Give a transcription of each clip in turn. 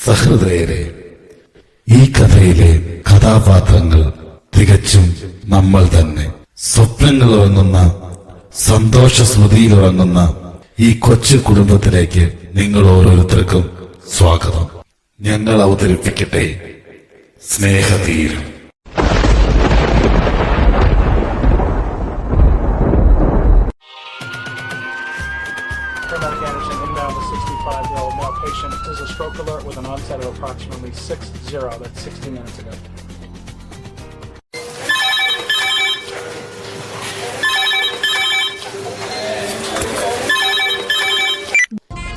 സഹൃദയരെ, ഈ കഥയിലെ കഥാപാത്രങ്ങൾ തികച്ചും നമ്മൾ തന്നെ. സ്വപ്നങ്ങൾ ഉറങ്ങുന്ന, സന്തോഷ സ്മൃതിയിൽ ഉറങ്ങുന്ന ഈ കൊച്ചു കുടുംബത്തിലേക്ക് നിങ്ങൾ ഓരോരുത്തർക്കും സ്വാഗതം. ഞങ്ങൾ അവതരിപ്പിക്കട്ടെ സ്നേഹതീരം. Paramedic Anderson, inbound with 65-year-old male patient. This is a stroke alert with an onset of approximately 6:0. That's 60 minutes ago.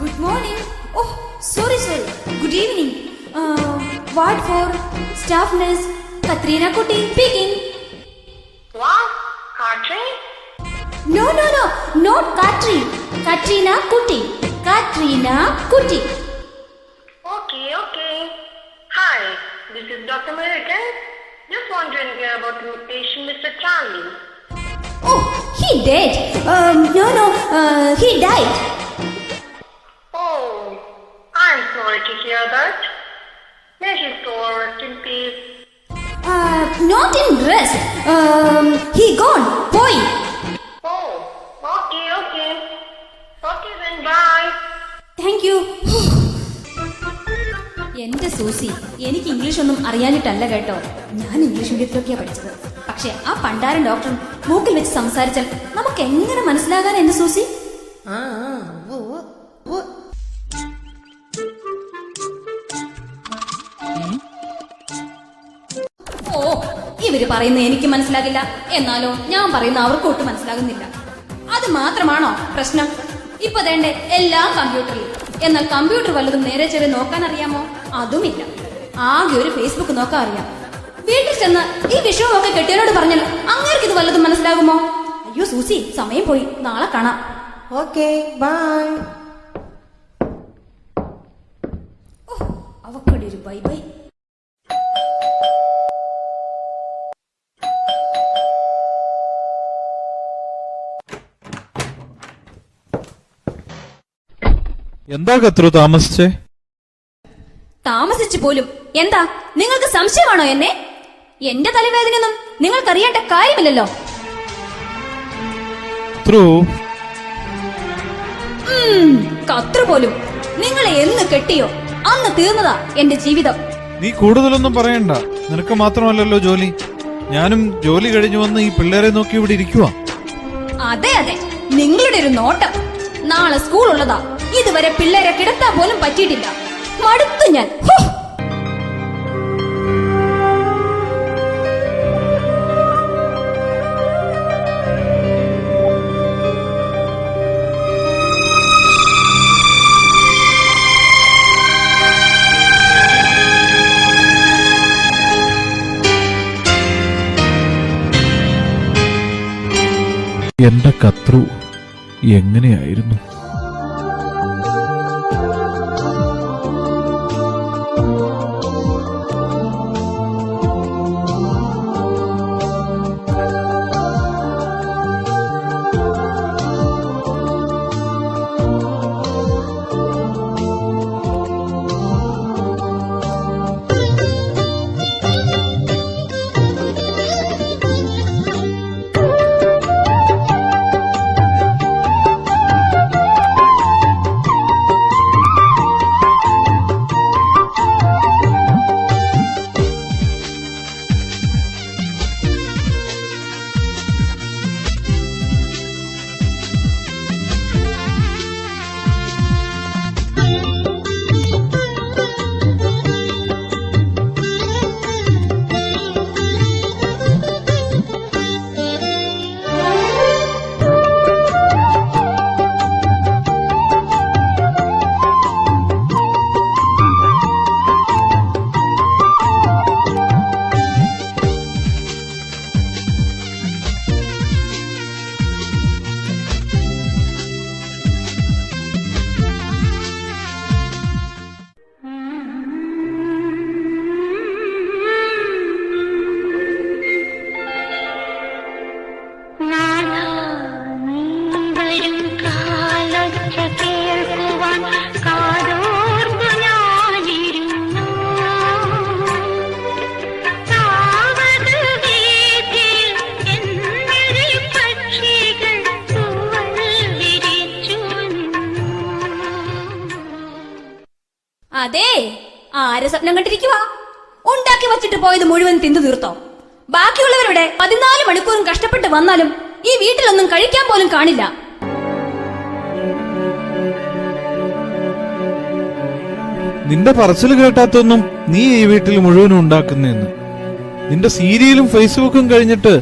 Good morning. Oh, sorry. Good evening. Ward for staff nurse Katrina Kuti speaking. What? Country? No, not Katri. Katrina Kuti. Katrina Kuti. Okay. Hi, this is Dr. American. Just wondering here about the patient, Mr. Charlie. Oh, he dead. No, he died. Oh, I'm sorry to hear that. May his soul rest in peace. Not in rest. He gone. Boy. Oh, okay. Okay then, bye. Thank you. എന്റെ Susie, എനിക്ക് English ഒന്നും അറിയാനിട്ടല്ല കേട്ടോ. ഞാൻ English മീഡിയത്തിലൊക്കെയാ പഠിച്ചത്. പക്ഷെ ആ പണ്ടാരൻ doctor മൂക്കിൽ വെച്ച് സംസാരിച്ചാൽ നമുക്ക് എങ്ങനെ മനസ്സിലാകാൻ എന്റെ സൂസി? ഓ, ഇവര് പറയുന്ന എനിക്ക് മനസ്സിലാകില്ല, എന്നാലോ ഞാൻ പറയുന്ന അവർക്ക് ഒട്ടും മനസ്സിലാകുന്നില്ല. അത് മാത്രമാണോ പ്രശ്നം? ഇപ്പൊ വേണ്ടേ എല്ലാം കമ്പ്യൂട്ടറിൽ. എന്നാൽ കമ്പ്യൂട്ടർ വല്ലതും നേരെ ചെറിയ നോക്കാൻ അറിയാമോ? അതുമില്ല. ആകെ ഒരു ഫേസ്ബുക്ക് നോക്കാൻ അറിയാം. വീട്ടിൽ ചെന്ന് ഈ വിഷയമൊക്കെ കെട്ടിയവരോട് പറഞ്ഞാൽ അങ്ങേർക്ക് ഇത് വല്ലതും മനസ്സിലാകുമോ? അയ്യോ സൂസി, സമയം പോയി, നാളെ കാണാം. Okay, by. അവക്കടെ ഒരു ബൈ ബൈ. എന്താ കത്രു താമസിച്ചേ? താമസിച്ചു പോലും എന്താ? നിങ്ങൾക്ക് സംശയമാണോ എന്നെ? എന്റെ തലവേദനയൊന്നും നിങ്ങൾക്കറിയേണ്ട കാര്യമില്ലല്ലോ. കത്രു പോലും. നിങ്ങളെ എന്ന് കെട്ടിയോ അന്ന് തീർന്നതാ എന്റെ ജീവിതം. നീ കൂടുതലൊന്നും പറയണ്ട. നിനക്ക് മാത്രമല്ലല്ലോ ജോലി. ഞാനും ജോലി കഴിഞ്ഞു വന്ന് ഈ പിള്ളേരെ നോക്കി ഇവിടെ ഇരിക്കുവാ. അതെ, നിങ്ങളുടെ ഒരു നോട്ടം. നാളെ സ്കൂൾ ഉള്ളതാ. ഇതുവരെ പിള്ളേരെ കിടത്താൻ പോലും പറ്റിയിട്ടില്ല. മടുത്തു ഞാൻ. എന്റെ കത്രു എങ്ങനെയായിരുന്നു? അതെ, ആരെ സ്വപ്നം കണ്ടിരിക്കുവാ? ഉണ്ടാക്കി വച്ചിട്ട് പോയത് മുഴുവൻ തിന്നു തീർത്തോ? ബാക്കിയുള്ളവരുടെ 14 മണിക്കൂറും കഷ്ടപ്പെട്ട് വന്നാലും ഈ വീട്ടിലൊന്നും കഴിക്കാൻ പോലും കാണില്ല. നിന്റെ പറച്ചിൽ കേട്ടാത്തൊന്നും നീ ഈ വീട്ടിൽ മുഴുവനും ഉണ്ടാക്കുന്നേന്ന്. നിന്റെ സീരിയലും ഫേസ്ബുക്കും കഴിഞ്ഞിട്ട്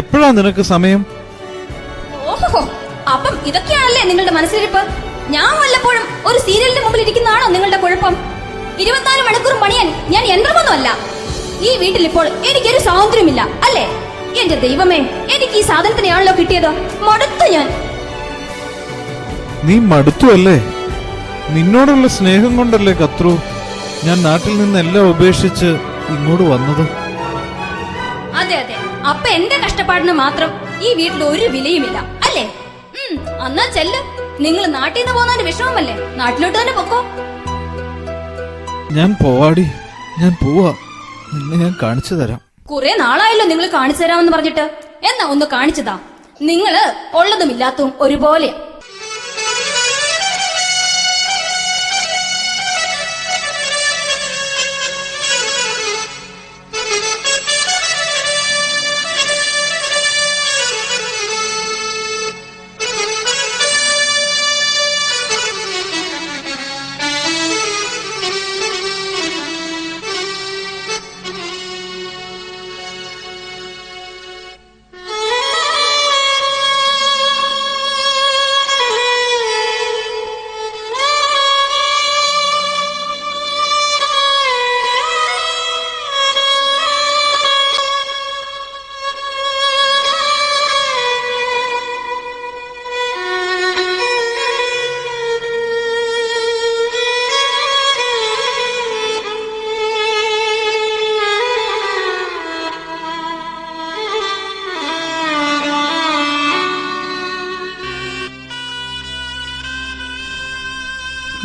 എപ്പോഴാ നിനക്ക് സമയം? ഓഹോ, അപ്പം ഇതൊക്കെയാണല്ലേ നിങ്ങളുടെ മനസ്സിലിരിപ്പ്? ഞാൻ വല്ലപ്പോഴും ഒരു സീരിയലിന്റെ മുമ്പിൽ ഇരിക്കുന്നതാണോ നിങ്ങളുടെ കുഴപ്പം? 24 മണിക്കൂറും പണിയാൻ ഞാൻ യന്ത്രമൊന്നുമല്ല. ഈ വീട്ടിൽ ഇപ്പോൾ എനിക്കൊരു സ്വാതന്ത്ര്യമില്ല, അല്ലേ? എന്റെ ദൈവമേ, എനിക്ക് ഈ സാധനത്തിനെയാണല്ലോ കിട്ടിയത്. മടുത്തു ഞാൻ. നീ മടുത്തു അല്ലേ? നിന്നോടുള്ള സ്നേഹം കൊണ്ടല്ലേ കത്രു ഞാൻ നാട്ടിൽ നിന്ന് എല്ലാം ഉപേക്ഷിച്ച് ഇങ്ങോട്ട് വന്നത്. അതെ അതെ, അപ്പൊ എന്റെ കഷ്ടപ്പാടിന് മാത്രം ഈ വീട്ടിൽ ഒരു വിലയുമില്ല, അല്ലേ? എന്നാ ചെല്ല്. നിങ്ങൾ നാട്ടിൽ നിന്ന് പോകുന്നതിന്റെ വിഷമമല്ലേ? നാട്ടിലോട്ട് തന്നെ പൊക്കോ. ഞാൻ പോവാടി, ഞാൻ പോവാ. നിന്നെ ഞാൻ കാണിച്ചു തരാം. കുറെ നാളായല്ലോ നിങ്ങൾ കാണിച്ചു തരാമെന്ന് പറഞ്ഞിട്ട്. എന്നാ ഒന്ന് കാണിച്ചതാ. നിങ്ങള് ഉള്ളതും ഇല്ലാത്തതും ഒരുപോലെ.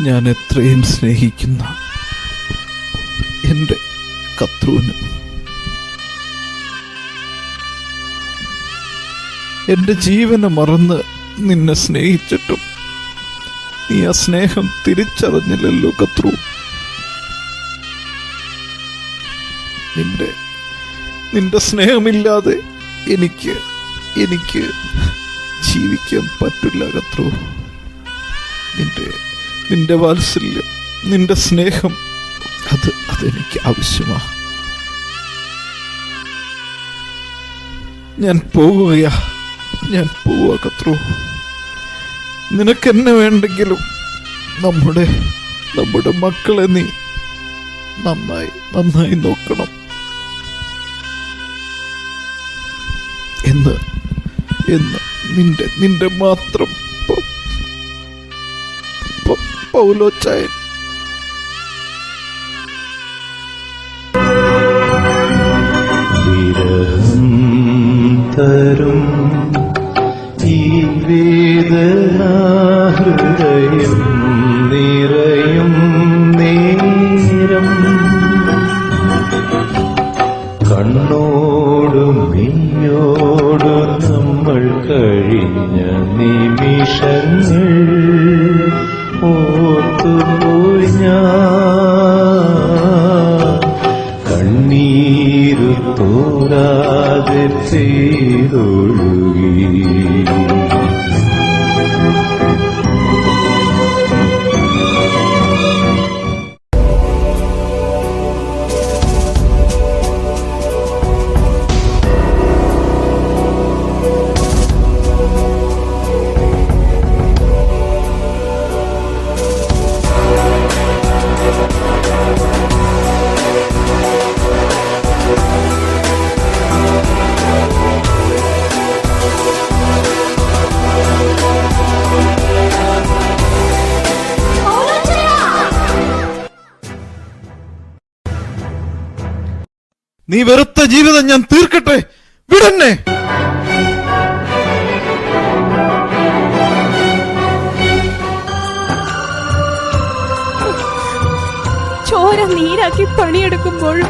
ഞാൻ എത്രയും സ്നേഹിക്കുന്ന എൻ്റെ കത്രുവിന് എൻ്റെ ജീവനെ മറന്ന് നിന്നെ സ്നേഹിച്ചിട്ടും നീ ആ സ്നേഹം തിരിച്ചറിഞ്ഞില്ലല്ലോ കത്രു. നിന്റെ സ്നേഹമില്ലാതെ എനിക്ക് ജീവിക്കാൻ പറ്റില്ല കത്രു. നിന്റെ വാത്സല്യം, നിന്റെ സ്നേഹം, അതെനിക്ക് ആവശ്യമാ. ഞാൻ പോവുക കത്രു. നിനക്കെന്നെ വേണ്ടെങ്കിലും നമ്മുടെ മക്കളെ നീ നന്നായി നോക്കണം എന്ന് നിന്റെ മാത്രം പൗലോച്ചായൻ. തരും ഈ വേദനാഹൃദയം നിറയും നേരം കണ്ണോടും മെയ്യോടും നമ്മൾ കഴിഞ്ഞ നിമിഷങ്ങൾ ഓർത്തുപോയി ഞാൻ. കണ്ണീരു തോരാതെ ചെയ്തൊഴുകി. നീ വെറുത്ത ജീവിതം ഞാൻ തീർക്കട്ടെ, വിടന്നെ. ചോര നീരാക്കി പണിയെടുക്കുമ്പോഴും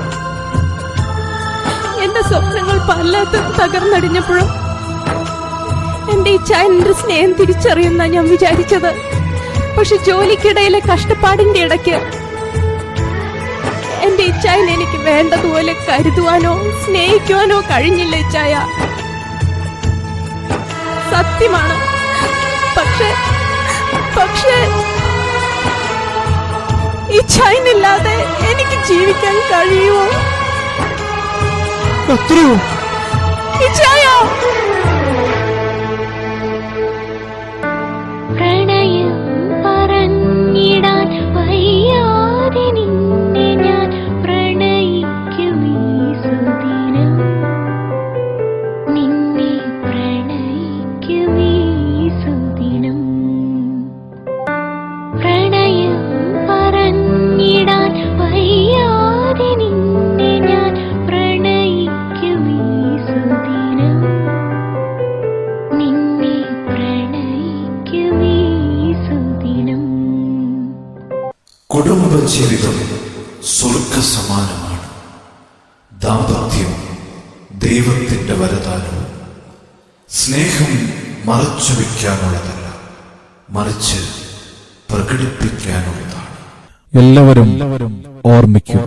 എന്റെ സ്വപ്നങ്ങൾ പലതും തകർന്നടിഞ്ഞപ്പോഴും എന്റെ ഇച്ഛായന്റെ സ്നേഹം തിരിച്ചറിയുന്ന ഞാൻ വിചാരിച്ചത്. പക്ഷെ ജോലിക്കിടയിലെ കഷ്ടപ്പാടിന്റെ ഇടയ്ക്ക് എന്റെ ഇച്ചായൻ എനിക്ക് വേണ്ടതുപോലെ കരുതുവാനോ സ്നേഹിക്കുവാനോ കഴിഞ്ഞില്ല ഇച്ചായ. സത്യമാണ്. പക്ഷേ ഇച്ചായനില്ലാതെ എനിക്ക് ജീവിക്കാൻ കഴിയുമോ? അത്രയോ? ഇച്ചായ, പ്രണയം പറഞ്ഞിടാൻ വയ്യാതെ നിന്നെ ഞാൻ പ്രണയിക്കുമീ സുദിനം, നിന്നെ പ്രണയിക്കുമീ സുദിനം. പ്രണയം പറഞ്ഞിടാൻ വയ്യാതെ നിന്നെ ഞാൻ പ്രണയിക്കുമീ സുദിനം, നിന്നെ പ്രണയിക്കുമീ സുദിനം. കുടുംബജീവിതം സ്വർഗസമാനമാണ്. ദാമ്പത്യം ദൈവത്തിന്റെ വരദാനവും. സ്നേഹം മറച്ചു വയ്ക്കാനുള്ളതല്ല, മറിച്ച് പ്രകടിപ്പിക്കാനുള്ളതാണ്. എല്ലാവരും ഓർമ്മിക്കുക.